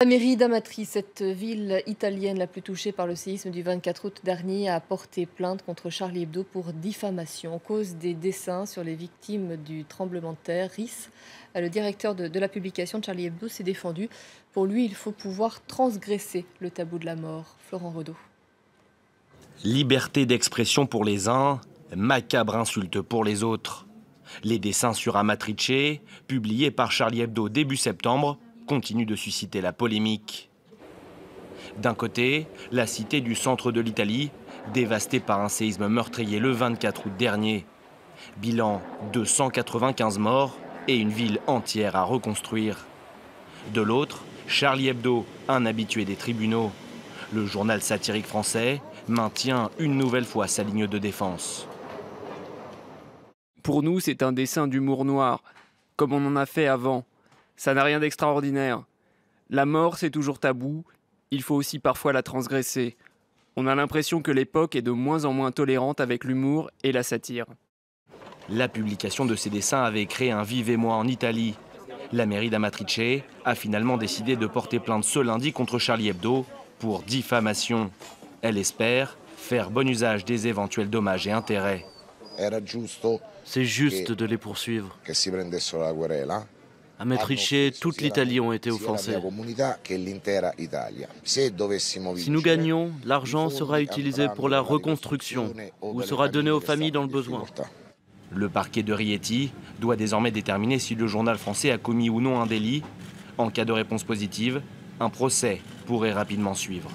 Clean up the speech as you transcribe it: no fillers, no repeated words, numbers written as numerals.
La mairie d'Amatrice, cette ville italienne la plus touchée par le séisme du 24 août dernier, a porté plainte contre Charlie Hebdo pour diffamation en cause des dessins sur les victimes du tremblement de terre. Riss, le directeur de la publication de Charlie Hebdo, s'est défendu. Pour lui, il faut pouvoir transgresser le tabou de la mort. Florent Renaud. Liberté d'expression pour les uns, macabre insulte pour les autres. Les dessins sur Amatrice, publiés par Charlie Hebdo début septembre, continue de susciter la polémique. D'un côté, la cité du centre de l'Italie, dévastée par un séisme meurtrier le 24 août dernier. Bilan 295 morts et une ville entière à reconstruire. De l'autre, Charlie Hebdo, un habitué des tribunaux. Le journal satirique français maintient une nouvelle fois sa ligne de défense. Pour nous, c'est un dessin d'humour noir, comme on en a fait avant. Ça n'a rien d'extraordinaire. La mort, c'est toujours tabou. Il faut aussi parfois la transgresser. On a l'impression que l'époque est de moins en moins tolérante avec l'humour et la satire. La publication de ces dessins avait créé un vive émoi en Italie. La mairie d'Amatrice a finalement décidé de porter plainte ce lundi contre Charlie Hebdo pour diffamation. Elle espère faire bon usage des éventuels dommages et intérêts. C'est juste de les poursuivre. À Amatrice, toute l'Italie ont été offensée. Si nous gagnons, l'argent sera utilisé pour la reconstruction ou sera donné aux familles dans le besoin. Le parquet de Rieti doit désormais déterminer si le journal français a commis ou non un délit. En cas de réponse positive, un procès pourrait rapidement suivre.